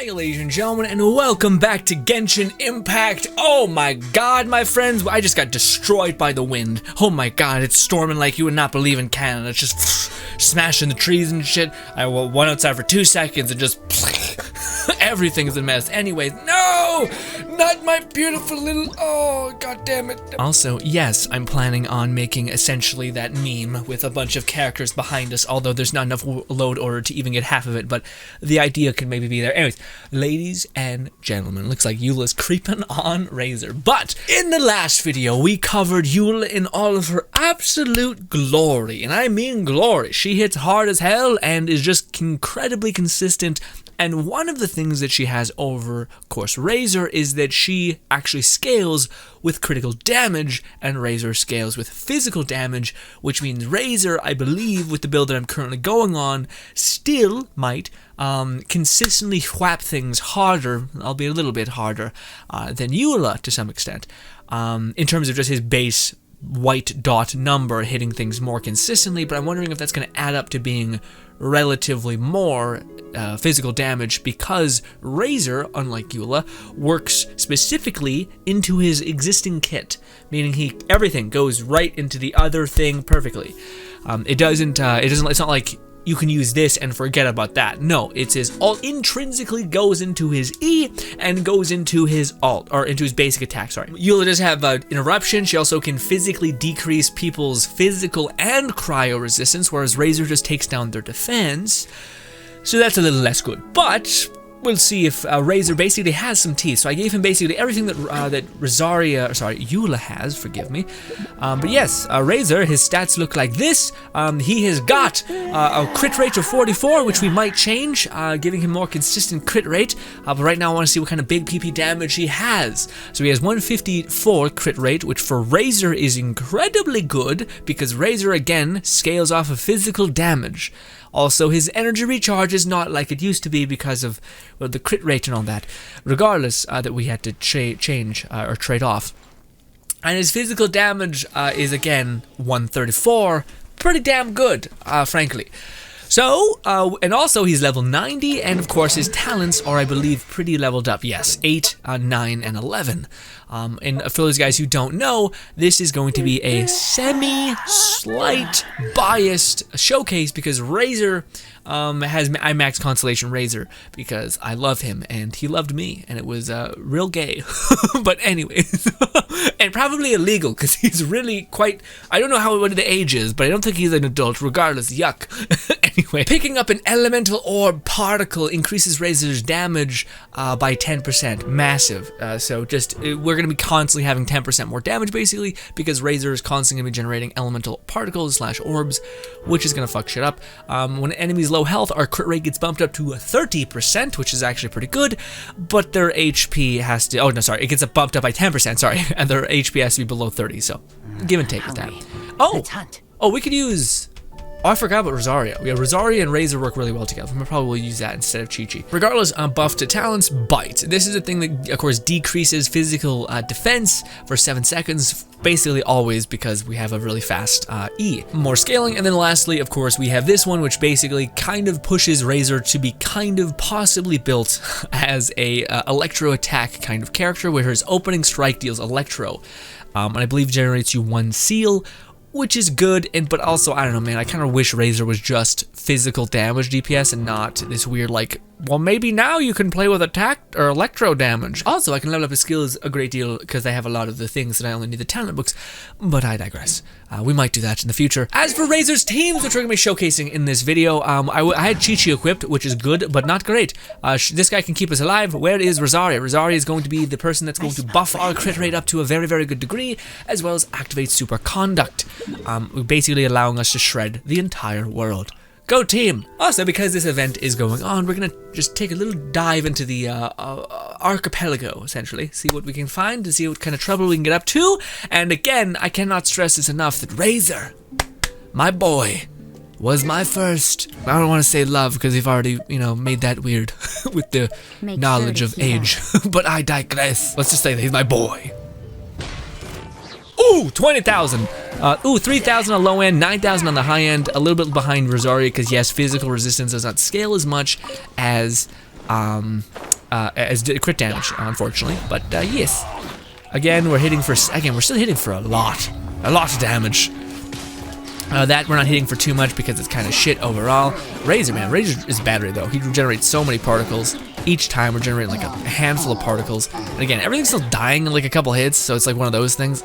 Hi ladies and gentlemen, and welcome back to Genshin Impact. Oh my god, my friends, I just got destroyed by the wind. Oh my god, it's storming like you would not believe in Canada. It's just smashing the trees and shit. I went outside for 2 seconds and just everything's a mess. Anyways, no! Not my beautiful little, oh god damn it. Also, yes, I'm planning on making essentially that meme with a bunch of characters behind us, although there's not enough load order to even get half of it, but the idea could maybe be there. Anyways, ladies and gentlemen, looks like EULA's creeping on Razor. But in the last video, we covered EULA in all of her absolute glory, and I mean glory. She hits hard as hell and is just incredibly consistent. And one of the things that she has over, of course, Razor is that she actually scales with critical damage, and Razor scales with physical damage, which means Razor, I believe, with the build that I'm currently going on, still might consistently whap things harder, albeit a little bit harder, than EULA to some extent, in terms of just his base white dot number hitting things more consistently. But I'm wondering if that's going to add up to being relatively more physical damage, because Razor, unlike EULA, works specifically into his existing kit, meaning everything goes right into the other thing perfectly. It's not like you can use this and forget about that. No, it's his alt intrinsically goes into his E and goes into his alt, or into his basic attack, sorry. EULA does have interruption. She also can physically decrease people's physical and cryo resistance, whereas Razor just takes down their defense. So that's a little less good, but we'll see if Razor basically has some teeth. So I gave him basically everything that EULA has, forgive me. But yes, Razor, his stats look like this. He has got a crit rate of 44, which we might change, giving him more consistent crit rate. But right now I want to see what kind of big PP damage he has. So he has 154 crit rate, which for Razor is incredibly good, because Razor, again, scales off of physical damage. Also, his energy recharge is not like it used to be because of, well, the crit rate and all that. Regardless, that we had to change or trade off. And his physical damage is, again, 134. Pretty damn good, frankly. So, and also he's level 90, and of course his talents are, I believe, pretty leveled up. Yes, 8, 9, and 11. And for those guys who don't know, this is going to be a semi-slight biased showcase, because Razor I max Constellation Razor because I love him and he loved me, and it was real gay. But anyways, and probably illegal because he's really quite, I don't know what the age is, but I don't think he's an adult. Regardless, yuck. Anyway, picking up an elemental orb particle increases Razor's damage by 10%. Massive. So just, we're going to be constantly having 10% more damage, basically, because Razor is constantly going to be generating elemental particles / orbs, which is going to fuck shit up. When enemies low health, our crit rate gets bumped up to 30%, which is actually pretty good, but their HP has to, it gets bumped up by 10%, sorry, and their HP has to be below 30, so give and take with that. Oh, we could use, I forgot about Rosaria. Yeah, Rosaria and Razor work really well together. We'll probably use that instead of Chi-Chi. Regardless, buff to talents, Bite. This is a thing that, of course, decreases physical defense for 7 seconds, basically always, because we have a really fast E. More scaling, and then lastly, of course, we have this one, which basically kind of pushes Razor to be kind of possibly built as a electro attack kind of character, where his opening strike deals electro, and I believe generates you 1 seal, which is good, but also, I don't know, man, I kind of wish Razor was just physical damage DPS and not this weird, like, well, maybe now you can play with attack or electro damage. Also, I can level up his skills a great deal because they have a lot of the things that I only need the talent books, but I digress. We might do that in the future. As for Razor's teams, which we're going to be showcasing in this video, I had Chi-Chi equipped, which is good, but not great. This guy can keep us alive. Where is Rosaria? Rosaria is going to be the person that's going to buff our crit rate up to a very, very good degree, as well as activate superconduct, basically allowing us to shred the entire world. Go team! Also, because this event is going on, we're going to just take a little dive into the archipelago, essentially. See what we can find, to see what kind of trouble we can get up to. And again, I cannot stress this enough, that Razor, my boy, was my first, I don't want to say love, because we've already, made that weird with the knowledge of age. But I digress. Let's just say that he's my boy. Ooh, 20,000. 3,000 on the low end, 9,000 on the high end, a little bit behind Rosaria, because yes, physical resistance does not scale as much as as crit damage, unfortunately. But yes, again, we're still hitting for a lot of damage. That we're not hitting for too much because it's kind of shit overall. Razor, man, Razor is battery though. He regenerates so many particles. Each time we're generating like a handful of particles. And again, everything's still dying in like a couple hits, so it's like one of those things.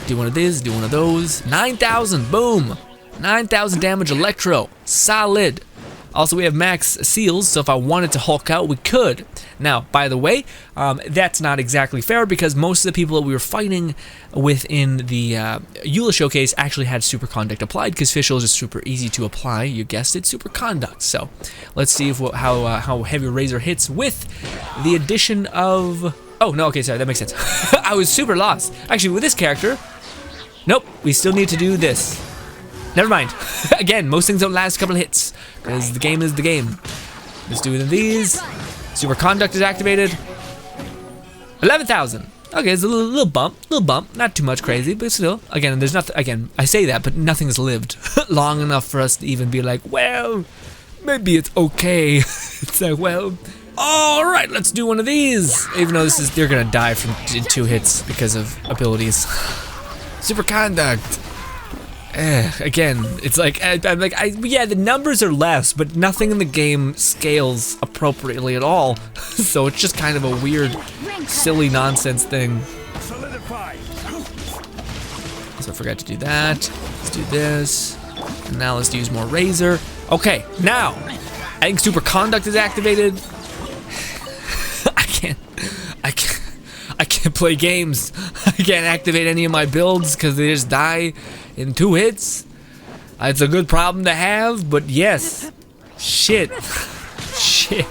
Do one of these, do one of those. 9,000, boom. 9,000 damage electro, solid. Also, we have max seals, so if I wanted to Hulk out, we could. Now, by the way, that's not exactly fair because most of the people that we were fighting within the EULA showcase actually had Superconduct applied because Fischl is just super easy to apply. You guessed it, Superconduct. So, let's see if how heavy Razor hits with the addition of... Oh, no, okay, sorry, that makes sense. I was super lost. Actually, with this character, nope, we still need to do this. Never mind. Again, most things don't last a couple of hits because the game is the game. Let's do these. Superconduct is activated. 11,000. Okay, it's a little bump. Not too much crazy, but still. Again, there's nothing. Again, I say that, but nothing's lived long enough for us to even be like, well, maybe it's okay. It's like, well, all right, let's do one of these. Even though they're gonna die from 2 hits because of abilities. Superconduct. Again, it's like, yeah, the numbers are less, but nothing in the game scales appropriately at all. So it's just kind of a weird, silly nonsense thing. So I forgot to do that. Let's do this. And now let's use more Razor. Okay, now, I think Superconduct is activated. I can't play games. I can't activate any of my builds because they just die in 2 hits. It's a good problem to have, but yes. Shit. Shit.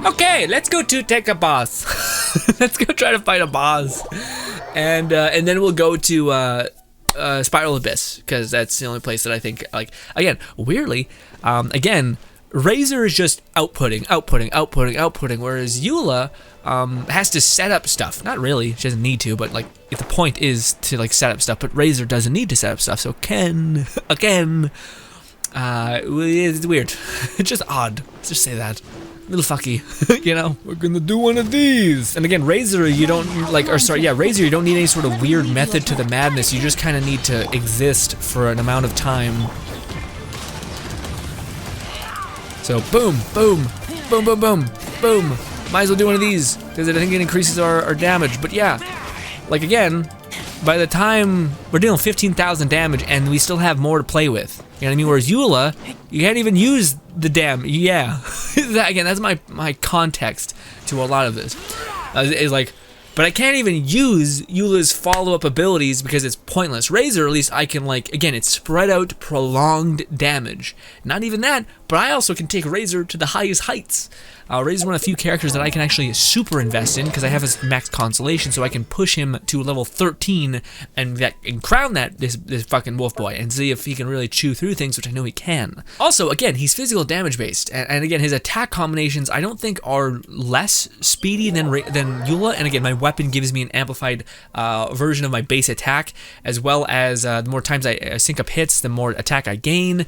Okay, let's go to take a boss. Let's go try to fight a boss. And then we'll go to Spiral Abyss, because that's the only place that I think, like, again, weirdly, again, Razor is just outputting, whereas EULA has to set up stuff. Not really, she doesn't need to, but like, if the point is to like set up stuff, but Razor doesn't need to set up stuff, so again, it's weird. It's just odd, let's just say that. Little fucky, you know, we're gonna do one of these. And again, Razor, you don't Razor, you don't need any sort of weird method to the madness. You just kind of need to exist for an amount of time. So boom, boom, boom, boom, boom, boom. Might as well do one of these because I think it increases our damage. But yeah, like again, by the time we're dealing 15,000 damage and we still have more to play with. You know what I mean? Whereas EULA, you can't even use the damn, yeah. Again, that's my context to a lot of this. Is like, but I can't even use EULA's follow-up abilities because it's pointless. Razor, at least I can like, again, it's spread out prolonged damage. Not even that, but I also can take Razor to the highest heights. Razor's one of the few characters that I can actually super invest in because I have his max consolation, so I can push him to level 13 and crown this fucking wolf boy and see if he can really chew through things, which I know he can. Also, again, he's physical damage based, and again, his attack combinations I don't think are less speedy than EULA, and again, my weapon gives me an amplified version of my base attack, as well as the more times I sync up hits, the more attack I gain.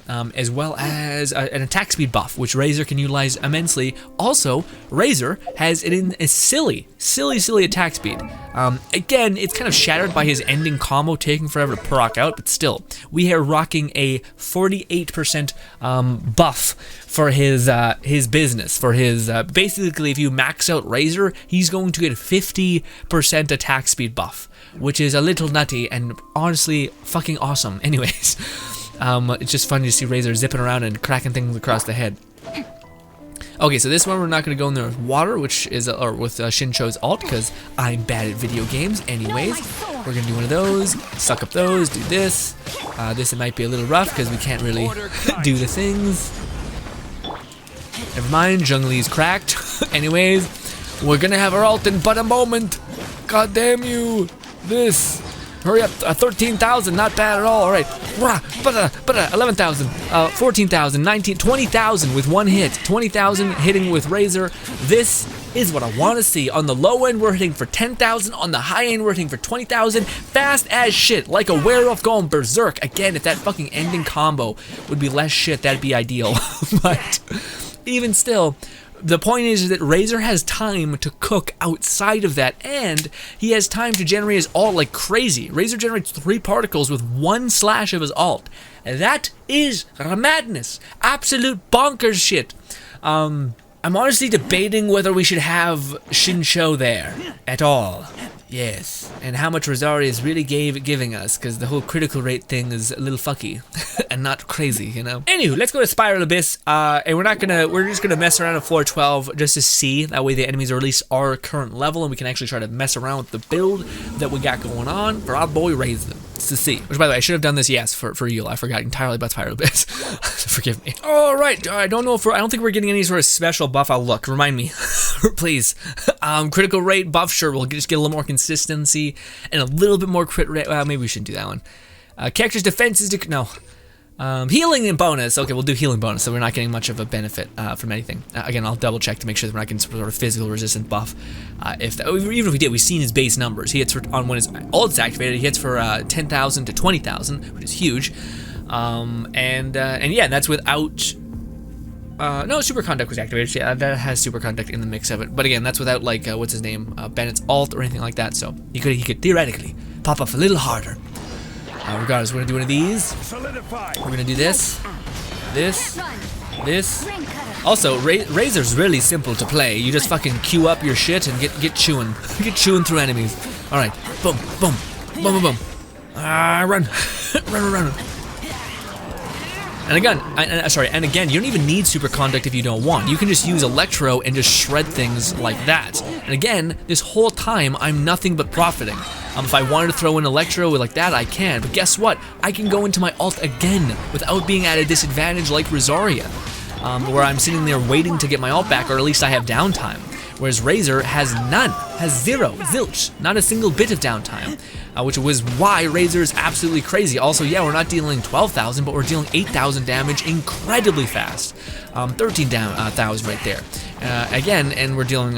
As well as an attack speed buff, which Razor can utilize immensely. Also, Razor has a silly attack speed. Again, it's kind of shattered by his ending combo taking forever to proc out, but still, we are rocking a 48% buff for his business. For his basically, if you max out Razor, he's going to get 50% attack speed buff, which is a little nutty and honestly fucking awesome. Anyways. It's just funny to see Razor zipping around and cracking things across the head. Okay, so this one we're not going to go in there with water, which is, or with Shincho's ult, because I'm bad at video games anyways. We're going to do one of those, suck up those, do this. This might be a little rough because we can't really do the things. Never mind, Zhongli's cracked. Anyways, we're going to have our ult in but a moment. God damn you. This. Hurry up, 13,000, not bad at all. All right, 11,000, 14,000, 19, 20,000 with one hit. 20,000 hitting with Razor. This is what I want to see. On the low end, we're hitting for 10,000. On the high end, we're hitting for 20,000. Fast as shit, like a werewolf going berserk. Again, if that fucking ending combo would be less shit, that'd be ideal. But even still, the point is that Razor has time to cook outside of that, and he has time to generate his ult like crazy. Razor generates 3 particles with 1 slash of his ult. That is madness. Absolute bonkers shit. I'm honestly debating whether we should have Shincho there at all. Yes, and how much Rosaria is really giving us, because the whole critical rate thing is a little fucky and not crazy, you know. Anywho, let's go to Spiral Abyss, and we're just gonna mess around at floor 12 just to see. That way the enemies are at least our current level, and we can actually try to mess around with the build that we got going on for our boy Razor. To see. Which, by the way, I should have done this, yes, for EULA. I forgot entirely about Spiral Abyss. Forgive me. All right, I don't think we're getting any sort of special buff. I'll look. Remind me, please. Critical rate buff, sure. We'll just get a little more consistency and a little bit more crit rate. Well, maybe we shouldn't do that one. Character's defense is no. Healing and bonus. Okay, we'll do healing bonus, so we're not getting much of a benefit from anything. Again, I'll double check to make sure that we're not getting some sort of physical resistant buff. Even if we did, we've seen his base numbers. He hits on when his ult's activated. He hits for 10,000 to 20,000, which is huge. And yeah, that's without. No, super conduct was activated. Yeah, that has super conduct in the mix of it. But again, that's without like what's his name, Bennett's ult or anything like that. So he could theoretically pop up a little harder. Regardless, we're gonna do one of these. We're gonna do this. Also, Razor's really simple to play. You just fucking queue up your shit and get chewing. Get chewing through enemies. Alright. Boom, boom, boom, boom, boom. Run. Run. And again, you don't even need super conduct if you don't want. You can just use electro and just shred things like that. And again, this whole time, I'm nothing but profiting. If I wanted to throw in electro like that, I can. But guess what? I can go into my ult again without being at a disadvantage like Rosaria, where I'm sitting there waiting to get my ult back, or at least I have downtime. Whereas Razor has none, has zero, zilch, not a single bit of downtime, which was why Razor is absolutely crazy. Also, yeah, we're not dealing 12,000, but we're dealing 8,000 damage incredibly fast. 13,000 right there. Again, and we're dealing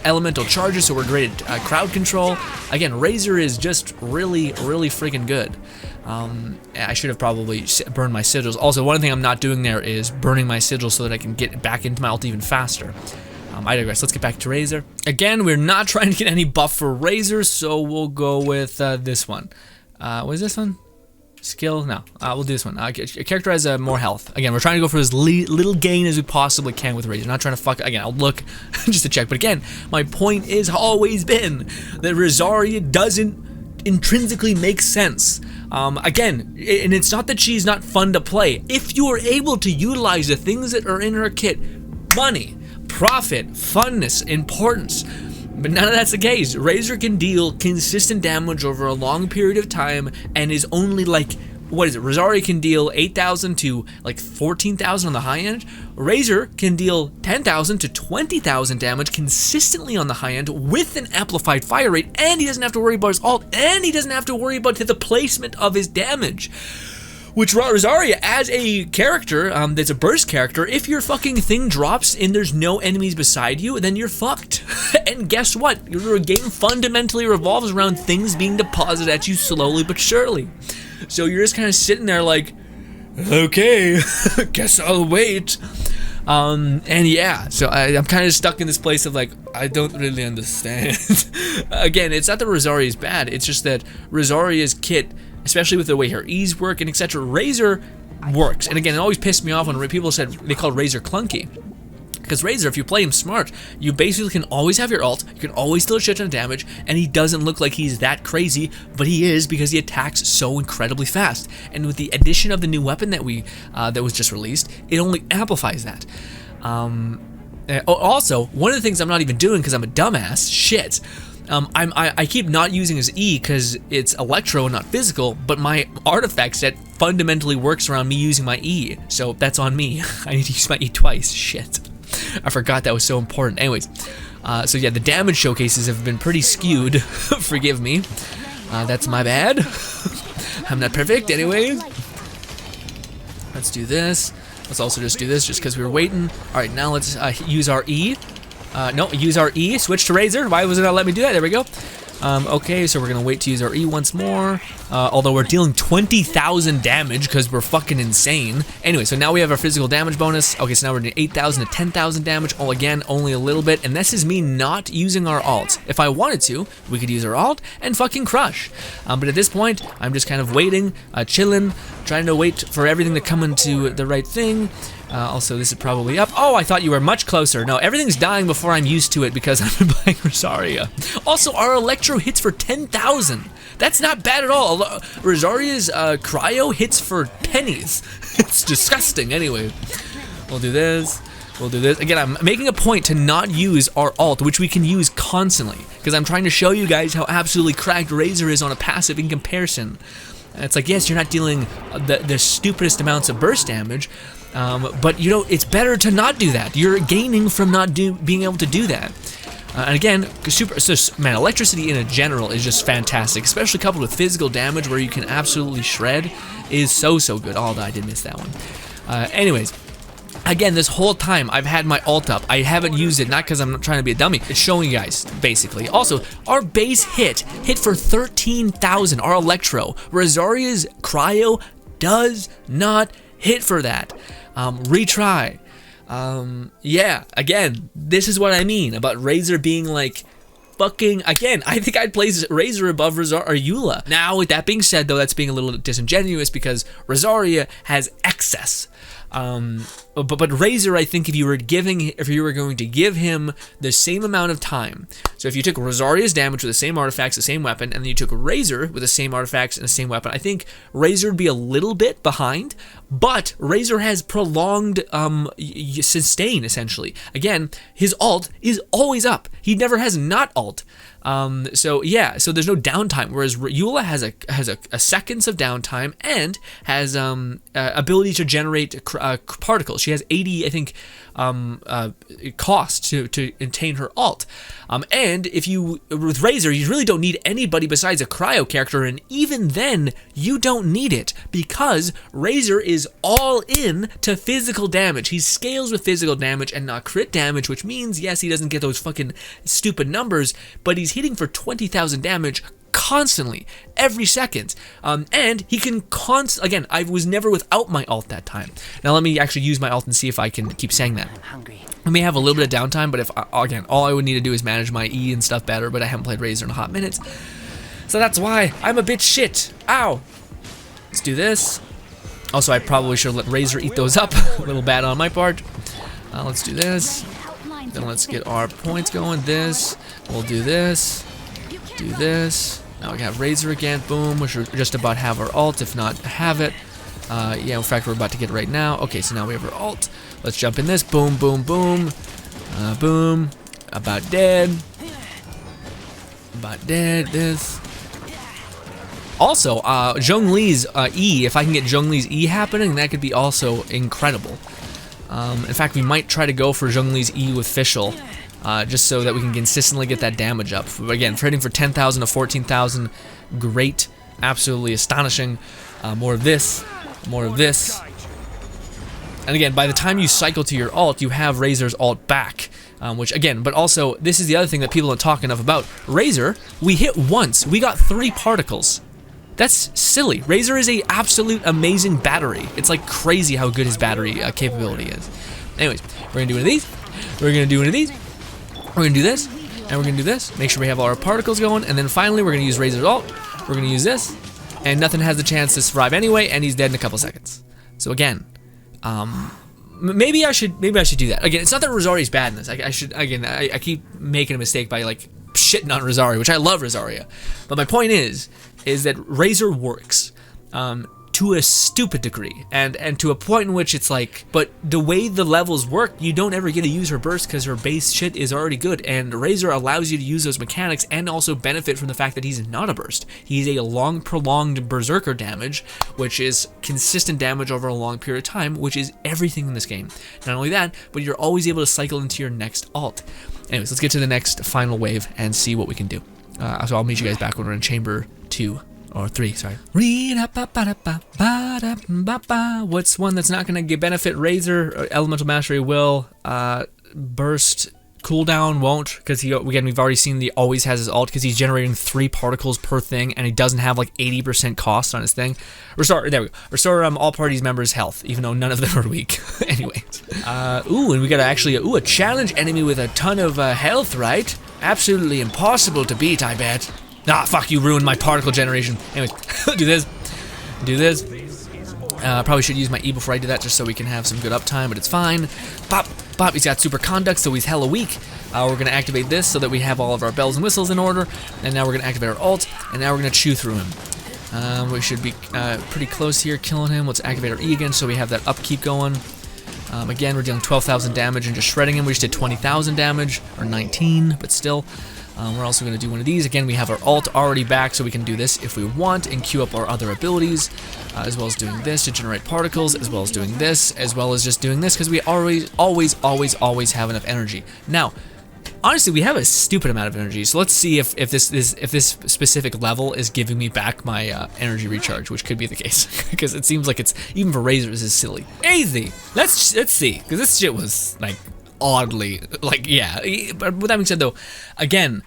elemental charges, so we're great at crowd control. Again, Razor is just really, really freaking good. I should have probably burned my sigils. Also, one thing I'm not doing there is burning my sigils so that I can get back into my ult even faster. I digress. Let's get back to Razor. Again, we're not trying to get any buff for Razor, so we'll go with this one. What is this one? Skill? No. We'll do this one. A character has more health. Again, we're trying to go for as little gain as we possibly can with Razor. Not trying to fuck. Again, I'll look just to check. But again, my point is always been that Rosaria doesn't intrinsically make sense. Again, and it's not that she's not fun to play. If you are able to utilize the things that are in her kit, money, profit, funness, importance. But none of that's the case. Razor can deal consistent damage over a long period of time and is only like, what is it? Rosaria can deal 8,000 to like 14,000 on the high end. Razor can deal 10,000 to 20,000 damage consistently on the high end with an amplified fire rate, and he doesn't have to worry about his ult, and he doesn't have to worry about the placement of his damage. Which Rosaria, as a character that's a burst character, if your fucking thing drops and there's no enemies beside you, then you're fucked. And guess what? Your game fundamentally revolves around things being deposited at you slowly but surely. So you're just kind of sitting there like, okay, guess I'll wait. And yeah, so I'm kind of stuck in this place of like, I don't really understand. Again, it's not that Rosaria is bad, it's just that Rosaria's kit, especially with the way her E's work and etc. Razor works. And again, it always pissed me off when people said they called Razor clunky. Because Razor, if you play him smart, you basically can always have your ult, you can always deal a shit ton of damage, and he doesn't look like he's that crazy, but he is because he attacks so incredibly fast. And with the addition of the new weapon that was just released, it only amplifies that. Also, one of the things I'm not even doing because I'm a dumbass, shit. I keep not using his E because it's electro and not physical, but my artifact set fundamentally works around me using my E, so that's on me. I need to use my E twice, shit. I forgot that was so important. Anyways, so yeah, the damage showcases have been pretty skewed. Forgive me. That's my bad. I'm not perfect, anyways. Let's do this. Let's also just do this just because we were waiting. Alright, now let's use our E. No, use our E, switch to Razor. Why was it not let me do that? There we go. Okay, so we're gonna wait to use our E once more. Although we're dealing 20,000 damage because we're fucking insane. Anyway, so now we have our physical damage bonus. Okay, so now we're doing 8,000 to 10,000 damage. Oh, again, only a little bit. And this is me not using our alt. If I wanted to, we could use our alt and fucking crush. But at this point, I'm just kind of waiting, chilling, trying to wait for everything to come into the right thing. Also, this is probably up. Oh, I thought you were much closer. No, everything's dying before I'm used to it because I've been playing Rosaria. Also, our Electro hits for 10,000. That's not bad at all. Rosaria's Cryo hits for pennies. It's disgusting. Anyway, we'll do this. We'll do this. Again, I'm making a point to not use our alt, which we can use constantly, because I'm trying to show you guys how absolutely cracked Razor is on a passive in comparison. And it's like, yes, you're not dealing the stupidest amounts of burst damage, but you know, it's better to not do that. You're gaining from not being able to do that. And again, man, electricity in a general is just fantastic, especially coupled with physical damage where you can absolutely shred is so good. Although I did miss that one. Anyways, again, this whole time I've had my alt up. I haven't used it, not because I'm trying to be a dummy. It's showing you guys, basically. Also, our base hit for 13,000, our Electro. Rosaria's Cryo does not hit for that. Retry. Yeah, again, this is what I mean about Razor being like fucking, again, I think I'd place Razor above EULA. Now, with that being said, though, that's being a little disingenuous because Rosaria has excess. But Razor, I think if you were going to give him the same amount of time, so if you took Rosaria's damage with the same artifacts, the same weapon, and then you took Razor with the same artifacts and the same weapon, I think Razor would be a little bit behind, but Razor has prolonged sustain, essentially. Again, his alt is always up. He never has not alt. So yeah, so there's no downtime, whereas EULA has a seconds of downtime and has ability to generate particles. She has 80, I think, cost to attain her alt. And if you, with Razor, you really don't need anybody besides a Cryo character, and even then, you don't need it, because Razor is all in to physical damage. He scales with physical damage and not crit damage, which means, yes, he doesn't get those fucking stupid numbers, but he's hitting for 20,000 damage constantly, every second. And he can again, I was never without my alt that time. Now let me actually use my alt and see if I can keep saying that. I may have a little bit of downtime, but if, again, all I would need to do is manage my E and stuff better, but I haven't played Razor in a hot minute. So that's why I'm a bit shit. Ow! Let's do this. Also, I probably should let Razor eat those up. A little bad on my part. Let's do this. Then let's get our points going. This. We'll do this. Do this. Now we have Razor again. Boom. We should just about have our alt, if not have it. Yeah, in fact, we're about to get it right now. Okay, so now we have our alt. Let's jump in this. Boom, boom, boom. Boom. About dead. About dead. This. Also, Zhongli's E, if I can get Zhongli's E happening, that could be also incredible. In fact, we might try to go for Zhongli's E with Fischl, just so that we can consistently get that damage up. Again, for hitting for 10,000 to 14,000, great, absolutely astonishing. More of this, more of this. And again, by the time you cycle to your alt, you have Razor's alt back. Which again, but also, this is the other thing that people don't talk enough about. Razor, we hit once, we got 3 particles. That's silly. Razor is a absolute amazing battery. It's like crazy how good his battery capability is. Anyways, we're gonna do one of these. We're gonna do one of these. We're gonna do this, and we're gonna do this. Make sure we have all our particles going, and then finally we're gonna use Razor's alt. We're gonna use this, and nothing has the chance to survive anyway, and he's dead in a couple seconds. So again, maybe I should do that. Again, it's not that Rosaria's bad in this. I keep making a mistake by like shitting on Rosaria, which I love Rosaria, but my point is that Razor works to a stupid degree, and to a point in which it's like, but the way the levels work, you don't ever get to use her burst because her base shit is already good, and Razor allows you to use those mechanics and also benefit from the fact that he's not a burst. He's a long, prolonged berserker damage, which is consistent damage over a long period of time, which is everything in this game. Not only that, but you're always able to cycle into your next alt. Anyways, let's get to the next final wave and see what we can do. So I'll meet you guys back when we're in chamber 2. Or 3, sorry. What's one that's not going to benefit Razor? Elemental Mastery will. Burst. cooldown won't, because again, we've already seen he always has his ult because he's generating 3 particles per thing, and he doesn't have like 80% cost on his thing. Restore, there we go. Restore all parties members' health, even though none of them are weak. Anyways. Ooh, and we got actually a challenge enemy with a ton of health, right? Absolutely impossible to beat, I bet. Ah, fuck, you ruined my particle generation. Anyways, do this. Do this. Probably should use my E before I do that, just so we can have some good uptime, but it's fine. Pop, pop, he's got super conduct, so he's hella weak. We're gonna activate this so that we have all of our bells and whistles in order, and now we're gonna activate our ult, and now we're gonna chew through him. We should be pretty close here, killing him. Let's activate our E again, so we have that upkeep going. Again, we're dealing 12,000 damage and just shredding him. We just did 20,000 damage, or 19, but still. We're also going to do one of these. Again, we have our ult already back, so we can do this if we want and queue up our other abilities, as well as doing this to generate particles, as well as doing this, as well as just doing this, because we always have enough energy. Now, honestly, we have a stupid amount of energy, so let's see if this specific level is giving me back my energy recharge, which could be the case, because it seems like it's, even for Razor, this is silly. Easy! Let's see, because this shit was, like, oddly, like, yeah. But with that being said, though, again,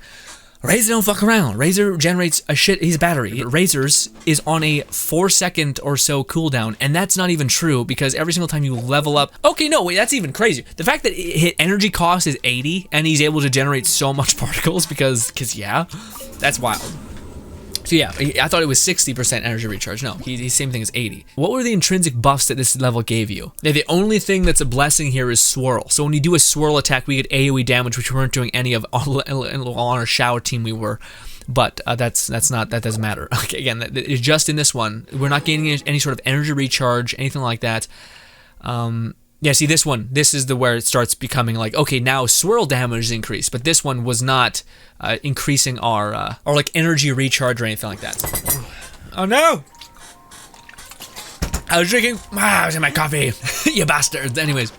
Razor don't fuck around. Razor generates a shit, he's a battery. Razor's is on a 4-second or so cooldown, and that's not even true, because every single time you level up, okay, no, wait, that's even crazy. The fact that his energy cost is 80, and he's able to generate so much particles, because yeah, that's wild. So yeah, I thought it was 60% energy recharge. No, he's same thing as 80. What were the intrinsic buffs that this level gave you? Now, the only thing that's a blessing here is swirl. So when you do a swirl attack, we get AoE damage, which we weren't doing any of on our shower team. We were, but that doesn't matter. Okay, again, it's just in this one. We're not gaining any sort of energy recharge, anything like that. Yeah, see this one, this is where it starts becoming like, okay, now swirl damage is increased, but this one was not increasing our like energy recharge or anything like that. Oh no! I was drinking, I was in my coffee, you bastards. Anyways,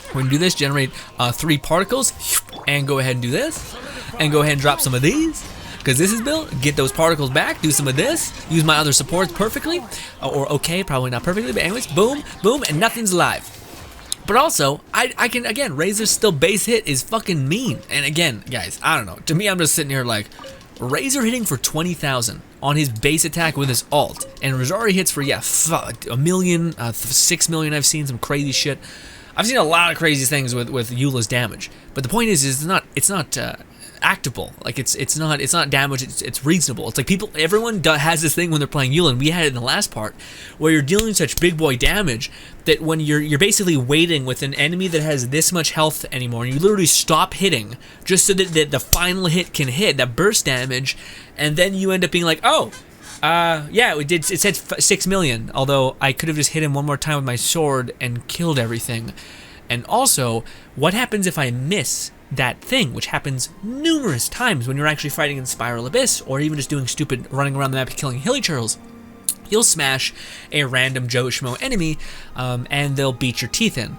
we're gonna do this, generate 3 particles, and go ahead and do this, and go ahead and drop some of these, because this is built, get those particles back, do some of this, use my other supports perfectly, or okay, probably not perfectly, but anyways, boom, boom, and nothing's alive. But also, I can, again, Razor's still base hit is fucking mean. And again, guys, I don't know. To me, I'm just sitting here like, Razor hitting for 20,000 on his base attack with his ult. And Rosari hits for, yeah, a million, 6 million. I've seen some crazy shit. I've seen a lot of crazy things with EULA's damage. But the point is it's not actable. Like it's not damage, it's reasonable. It's like everyone has this thing when they're playing EULA, and we had it in the last part, where you're dealing such big boy damage that when you're basically waiting with an enemy that has this much health anymore, and you literally stop hitting just so that the final hit can hit that burst damage, and then you end up being like, oh, yeah, it said 6 million, although I could have just hit him one more time with my sword and killed everything. And also, what happens if I miss that thing, which happens numerous times when you're actually fighting in Spiral Abyss, or even just doing stupid running around the map killing hilly churls? You'll smash a random Joe Schmo enemy, and they'll beat your teeth in,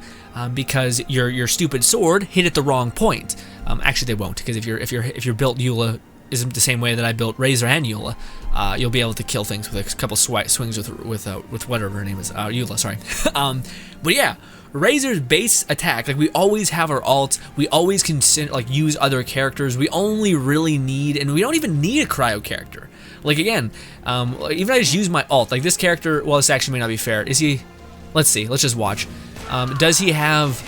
because your stupid sword hit at the wrong point. Actually, they won't, because if you're built EULA isn't the same way that I built Razor and EULA, you'll be able to kill things with a couple swings with whatever her name is, EULA, sorry. But yeah, Razor's base attack, like we always have our ult, we always can use other characters, we only really need, and we don't even need a cryo character. Like again, even I just use my ult, like this character, well this actually may not be fair, is he, let's see, let's just watch. Does he have,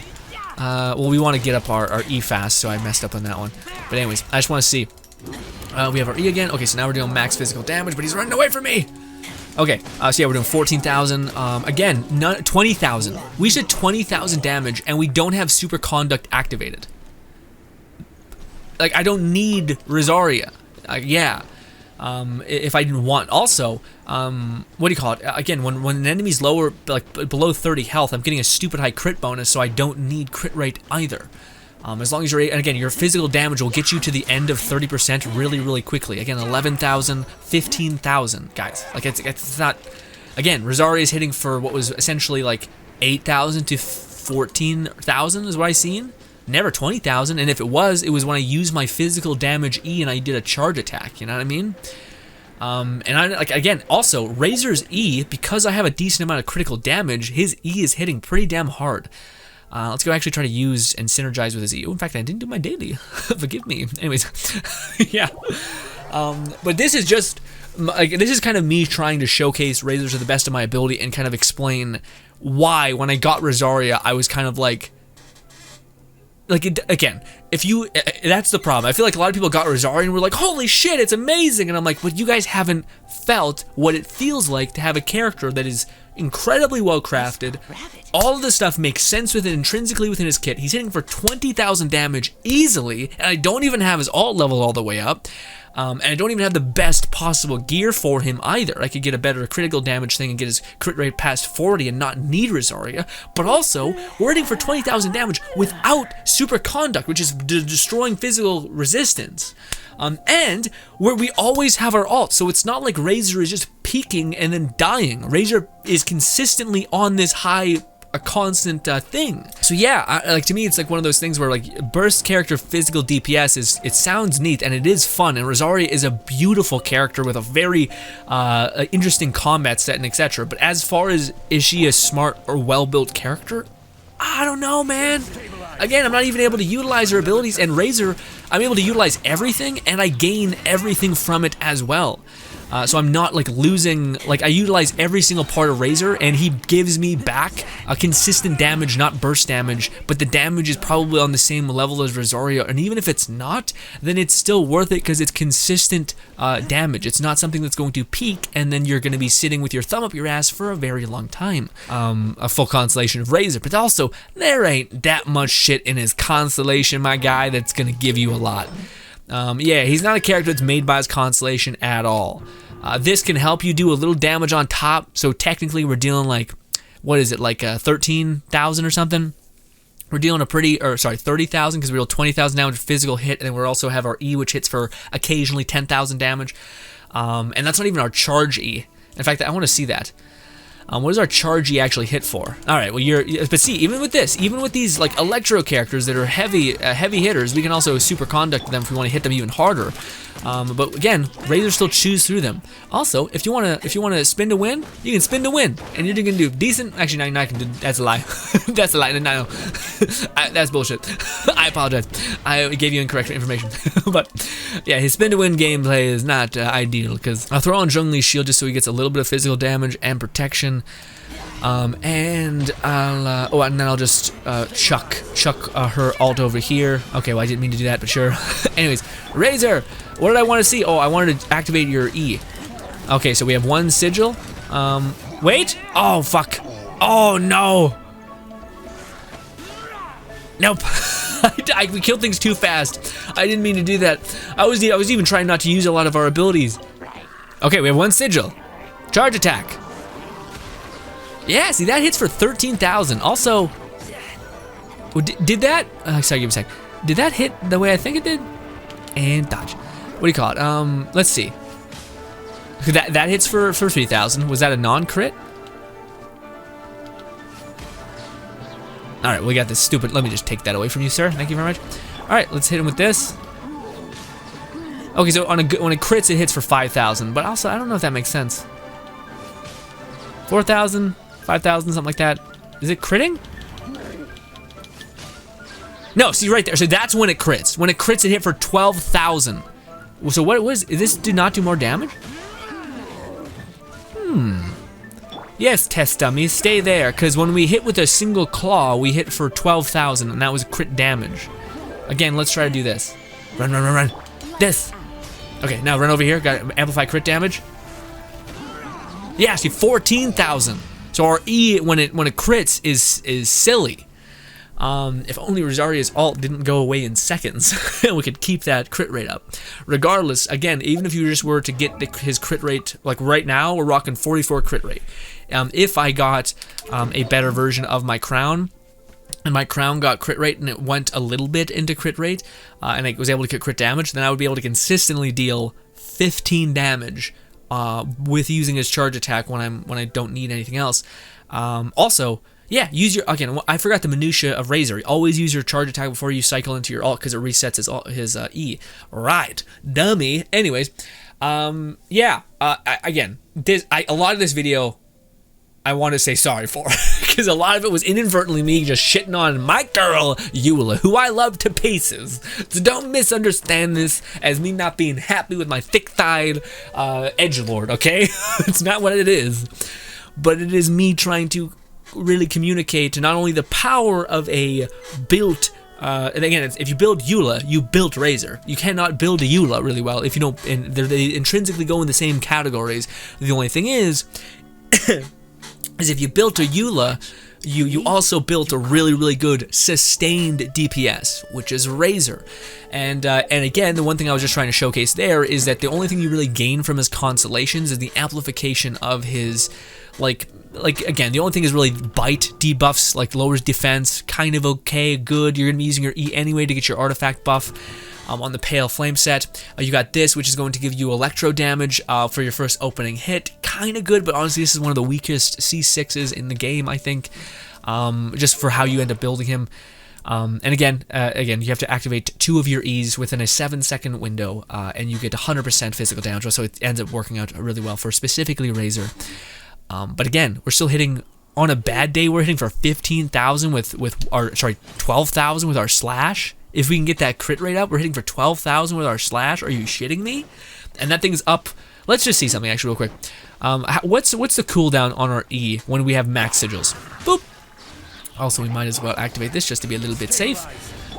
well we want to get up our E fast, so I messed up on that one. But anyways, I just want to see. We have our E again, okay, so now we're doing max physical damage, but he's running away from me! Okay, so yeah, we're doing 14,000, again, 20,000. We said 20,000 damage, and we don't have super conduct activated. Like, I don't need Rosaria. Yeah, if I didn't want. Also, what do you call it? Again, when an enemy's lower, like below 30 health, I'm getting a stupid high crit bonus, so I don't need crit rate either. As long as and again, your physical damage will get you to the end of 30% really, really quickly. Again, 11,000, 15,000, guys. Like, it's not, again, Rosaria is hitting for what was essentially like 8,000 to 14,000 is what I seen. Never 20,000, and if it was when I used my physical damage E and I did a charge attack, you know what I mean? And I, like, again, also, Razor's E, because I have a decent amount of critical damage, his E is hitting pretty damn hard. Let's go actually try to use and synergize with his E. In fact, I didn't do my daily. Forgive me. Anyways, yeah. But this is just, like, this is kind of me trying to showcase Razor to the best of my ability and kind of explain why, when I got Rosaria, I was kind of like again, if you, that's the problem. I feel like a lot of people got Rosaria and were like, holy shit, it's amazing. And I'm like, but you guys haven't felt what it feels like to have a character that is incredibly well crafted. All of the stuff makes sense with it intrinsically within his kit. He's hitting for 20,000 damage easily, and I don't even have his alt level all the way up. And I don't even have the best possible gear for him either. I could get a better critical damage thing and get his crit rate past 40 and not need Rosaria. But also, we're hitting for 20,000 damage without super conduct, which is destroying physical resistance. And where we always have our ult, so it's not like Razor is just peaking and then dying. Razor is consistently on this high, a constant thing. So yeah, like, to me, it's like one of those things where, like, burst character physical DPS is, it sounds neat and it is fun, and Rosaria is a beautiful character with a very interesting combat set and etc. But as far as, is she a smart or well-built character? I don't know, man. Again, I'm not even able to utilize her abilities, and Razor, I'm able to utilize everything, and I gain everything from it as well. So I'm not, like, losing, like, I utilize every single part of Razor, and he gives me back a consistent damage, not burst damage, but the damage is probably on the same level as Rosaria, and even if it's not, then it's still worth it because it's consistent damage. It's not something that's going to peak, and then you're going to be sitting with your thumb up your ass for a very long time. A full constellation of Razor, but also, there ain't that much shit in his constellation, my guy, that's going to give you a lot. Yeah, he's not a character that's made by his constellation at all. This can help you do a little damage on top, so technically we're dealing like, what is it, like 13,000 or something? We're dealing a pretty, or sorry, 30,000, because we deal 20,000 damage physical hit, and then we also have our E, which hits for occasionally 10,000 damage. And that's not even our charge E. In fact, I want to see that. What does our charge E actually hit for? All right, well, but see, even with this, even with these like electro characters that are heavy hitters, we can also super conduct them if we want to hit them even harder. But again, Razor still chews through them. Also, if you wanna spin to win, you can spin to win, and you're gonna do decent. Actually, no, I can do. That's a lie. That's a lie. No, that's bullshit. I apologize. I gave you incorrect information. But yeah, his spin to win gameplay is not ideal, because I'll throw on Zhongli's shield just so he gets a little bit of physical damage and protection. And I'll and then I'll just chuck her ult over here. Okay, well, I didn't mean to do that, but sure. Anyways, Razor, what did I want to see? Oh, I wanted to activate your E. Okay, so we have one sigil. Wait. Oh, fuck. Oh, no. Nope. We killed things too fast. I didn't mean to do that. I was even trying not to use a lot of our abilities. Okay, we have one sigil. Charge attack. Yeah, see, that hits for 13,000. Also, did that? Sorry, give me a sec. Did that hit the way I think it did? And dodge. What do you call it? Let's see. That hits for 3,000. Was that a non-crit? All right, we got this stupid. Let me just take that away from you, sir. Thank you very much. All right, let's hit him with this. Okay, so when it crits, it hits for 5,000. But also, I don't know if that makes sense. 4,000, 5,000, something like that. Is it critting? No, see right there. So that's when it crits. When it crits, it hit for 12,000. So what was? This did not do more damage? Yes, test dummies, stay there, because when we hit with a single claw, we hit for 12,000, and that was crit damage. Again, let's try to do this. Run, run, run, run. This. Okay, now run over here. Got amplify crit damage. Yeah, see, 14,000. So our E when it crits is silly. If only Rosaria's ult didn't go away in seconds, and we could keep that crit rate up. Regardless, again, even if you just were to get his crit rate, like right now, we're rocking 44 crit rate. If I got a better version of my crown, and my crown got crit rate and it went a little bit into crit rate, and I was able to get crit damage, then I would be able to consistently deal 15 damage with using his charge attack when I don't need anything else. Also, yeah, use your, again, I forgot the minutia of Razor. Always use your charge attack before you cycle into your ult, because it resets his E. Right, dummy. Anyways, yeah, again, a lot of this video I want to say sorry for, because a lot of it was inadvertently me just shitting on my girl, EULA, who I love to pieces. So don't misunderstand this as me not being happy with my thick-thighed edgelord, okay? It's not what it is. But it is me trying to really communicate to not only the power of a built, and again, if you build EULA, you built Razor. You cannot build a EULA really well if you don't, and they intrinsically go in the same categories. The only thing is if you built a EULA, you also built a really, really good sustained DPS, which is Razor. And again, the one thing I was just trying to showcase there is that the only thing you really gain from his constellations is the amplification of his, like again, the only thing is really bite debuffs, like lowers defense, kind of okay, good. You're gonna be using your E anyway to get your artifact buff. On the Pale Flame set, you got this, which is going to give you electro damage for your first opening hit. Kind of good, but honestly, this is one of the weakest C6s in the game, I think, just for how you end up building him. And again, you have to activate 2 of your E's within a 7-second window, and you get 100% physical damage, so it ends up working out really well for specifically Razor. But again, we're still hitting, on a bad day, we're hitting for 15,000 with our, sorry, 12,000 with our slash. If we can get that crit rate up, we're hitting for 12,000 with our slash. Are you shitting me? And that thing's up. Let's just see something actually real quick. What's the cooldown on our E when we have max sigils? Boop. Also, we might as well activate this just to be a little bit safe.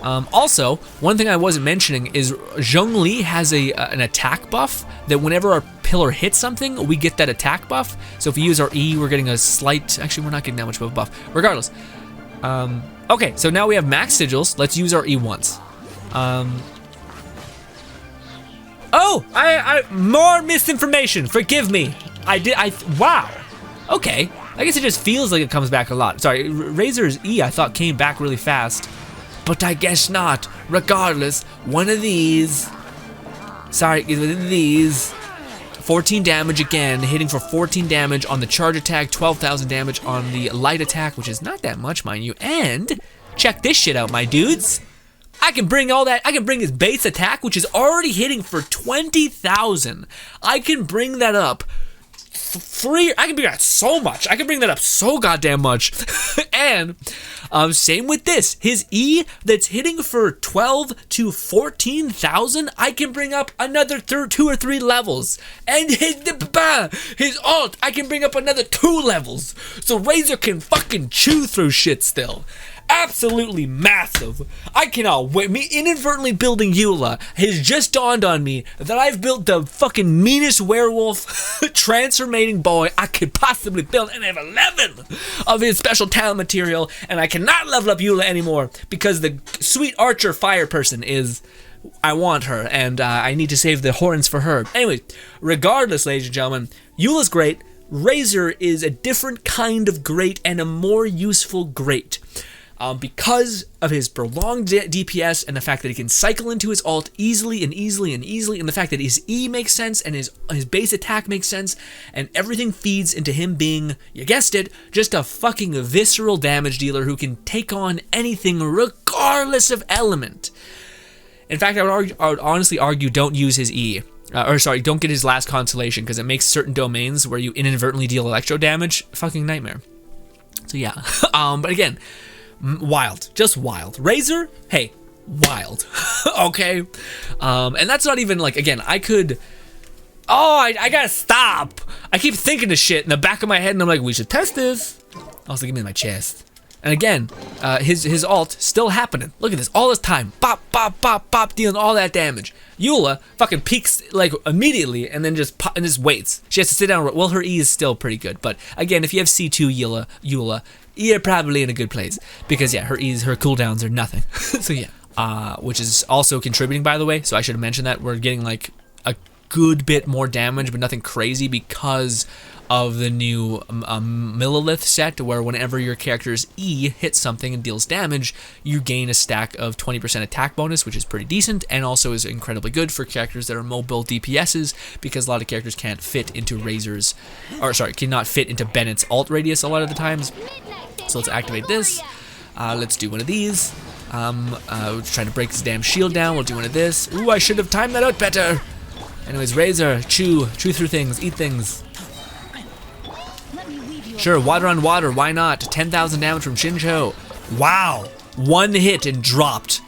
Also, one thing I wasn't mentioning is Zhongli has an attack buff that whenever our pillar hits something, we get that attack buff. So if we use our E, we're getting a slight, actually we're not getting that much of a buff. Regardless. Okay, so now we have max sigils. Let's use our E once. Oh, I more misinformation. Forgive me. Wow. Okay. I guess it just feels like it comes back a lot. Sorry, Razor's E I thought came back really fast, but I guess not. Regardless, one of these. Sorry, one of these. 14 damage again, hitting for 14 damage on the charge attack, 12,000 damage on the light attack, which is not that much, mind you. And check this shit out, my dudes. I can bring all that. I can bring his base attack, which is already hitting for 20,000. I can bring that up. I can bring that so much. I can bring that up so goddamn much. And same with this. His E that's hitting for 12 to 14,000, I can bring up another 2 or 3 levels. And his alt, I can bring up another 2 levels. So Razor can fucking chew through shit still. Absolutely massive. I cannot wait. Me inadvertently building EULA has just dawned on me that I've built the fucking meanest werewolf transformating boy I could possibly build, and I have 11 of his special talent material, and I cannot level up EULA anymore because the sweet archer fire person is, I want her, and I need to save the horns for her. Anyway, regardless, ladies and gentlemen, EULA's great. Razor is a different kind of great and a more useful great. Because of his prolonged DPS and the fact that he can cycle into his ult easily and the fact that his E makes sense and his base attack makes sense, and everything feeds into him being, you guessed it, just a fucking visceral damage dealer who can take on anything regardless of element. In fact, I would honestly argue don't use his E. Don't get his last constellation, because it makes certain domains where you inadvertently deal electro damage fucking nightmare. So yeah, but again, wild, just wild. Razor, hey, wild. Okay, and that's not even like, again, I could. Oh, I gotta stop. I keep thinking of shit in the back of my head, and I'm like, we should test this. Also, give me my chest. And again, his ult still happening. Look at this, all this time, bop, bop, bop, bop, dealing all that damage. EULA fucking peaks like immediately, and then just waits. She has to sit down. Well, her E is still pretty good, but again, if you have C2 EULA, you're probably in a good place, because yeah, her cooldowns are nothing. So yeah, which is also contributing, by the way. So I should have mentioned that we're getting like a good bit more damage, but nothing crazy, because of the new Millilith set, where whenever your character's E hits something and deals damage, you gain a stack of 20% attack bonus, which is pretty decent, and also is incredibly good for characters that are mobile DPSs, because a lot of characters can't fit into cannot fit into Bennett's alt radius a lot of the times. So let's activate this. Let's do one of these. We're trying to break this damn shield down. We'll do one of this. Ooh, I should have timed that out better. Anyways, Razor, chew through things, eat things. Sure, water on water, why not? 10,000 damage from Shinjo. Wow, one hit and dropped.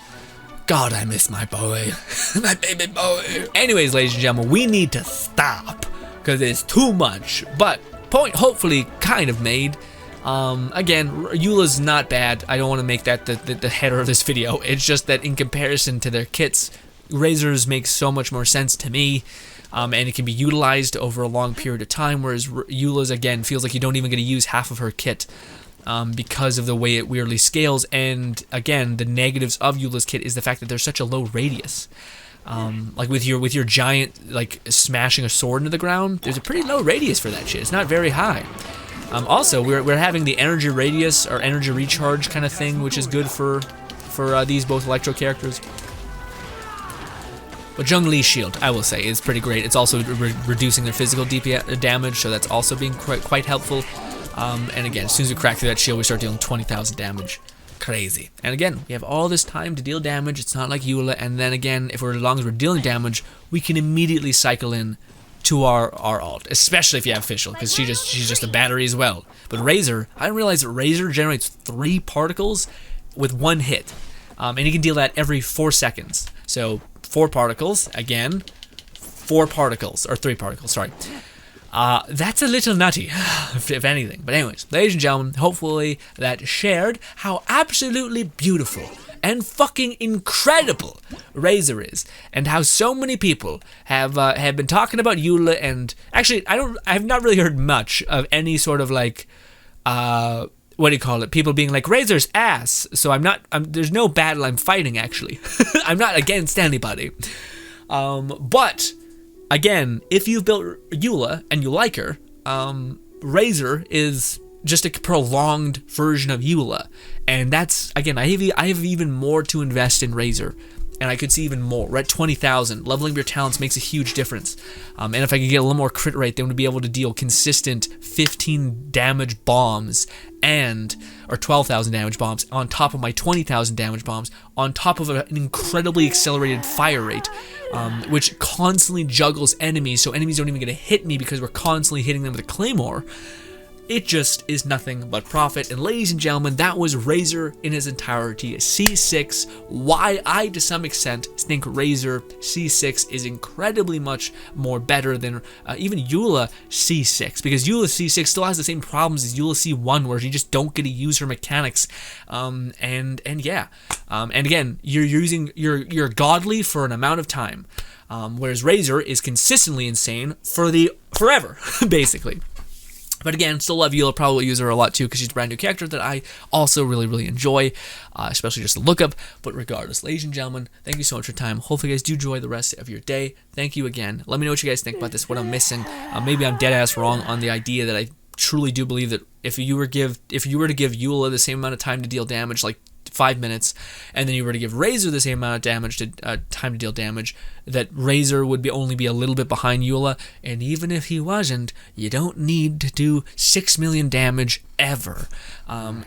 God, I miss my boy. My baby boy. Anyways, ladies and gentlemen, we need to stop because it's too much. But point hopefully kind of made. Again, EULA's not bad. I don't want to make that the header of this video. It's just that in comparison to their kits, Razor's makes so much more sense to me. And it can be utilized over a long period of time, whereas EULA's, again, feels like you don't even get to use half of her kit. Because of the way it weirdly scales, and again, the negatives of EULA's kit is the fact that there's such a low radius. Like with your giant, like smashing a sword into the ground, there's a pretty low radius for that shit. It's not very high. Also, we're having the energy radius or energy recharge kind of thing, which is good for these both electro characters. But Zhongli's shield, I will say, is pretty great. It's also reducing their physical damage, so that's also being quite helpful. And again, as soon as we crack through that shield, we start dealing 20,000 damage. Crazy. And again, we have all this time to deal damage. It's not like EULA. And then again, as long as we're dealing damage, we can immediately cycle in to our ult, especially if you have Official, because she's just a battery as well. But Razor, I didn't realize that Razor generates 3 particles with 1 hit. And you can deal that every 4 seconds. So 4 particles, again, 4 particles, or 3 particles, sorry. That's a little nutty, if anything. But anyways, ladies and gentlemen, hopefully that shared how absolutely beautiful and fucking incredible Razor is, and how so many people have been talking about EULA. And actually, I have not really heard much of any sort of like what do you call it? People being like, Razor's ass. So there's no battle I'm fighting, actually. I'm not against anybody. But again, if you've built EULA and you like her, Razor is just a prolonged version of EULA. And that's, again, I have even more to invest in Razor. And I could see even more. We're at 20,000. Leveling your talents makes a huge difference. And if I could get a little more crit rate, then we'd be able to deal consistent 15 damage bombs or 12,000 damage bombs on top of my 20,000 damage bombs, on top of an incredibly accelerated fire rate, which constantly juggles enemies, so enemies don't even get to hit me because we're constantly hitting them with a claymore. It just is nothing but profit. And ladies and gentlemen, that was Razor in his entirety, C6. Why I, to some extent, think Razor C6 is incredibly much more better than even EULA C6, because EULA C6 still has the same problems as EULA C1, where you just don't get to use her mechanics. And again, you're godly for an amount of time, whereas Razor is consistently insane for forever, basically. But again, still love EULA, probably use her a lot too, because she's a brand new character that I also really, really enjoy, especially just the look up. But regardless, ladies and gentlemen, thank you so much for your time. Hopefully you guys do enjoy the rest of your day. Thank you again. Let me know what you guys think about this, what I'm missing. Maybe I'm dead ass wrong on the idea that I truly do believe that if you were to give EULA the same amount of time to deal damage, like 5 minutes, and then you were to give Razor the same amount of damage to time to deal damage, that Razor would only be a little bit behind EULA. And even if he wasn't, you don't need to do 6 million damage ever.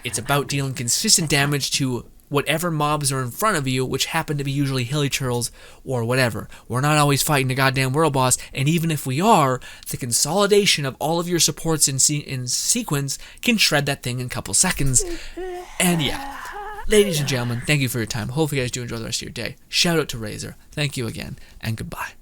It's about dealing consistent damage to whatever mobs are in front of you, which happen to be usually hilly churls or whatever. We're not always fighting a goddamn world boss, and even if we are, the consolidation of all of your supports in sequence can shred that thing in a couple seconds. And yeah. Ladies and gentlemen, thank you for your time. Hopefully you guys do enjoy the rest of your day. Shout out to Razor. Thank you again, and goodbye.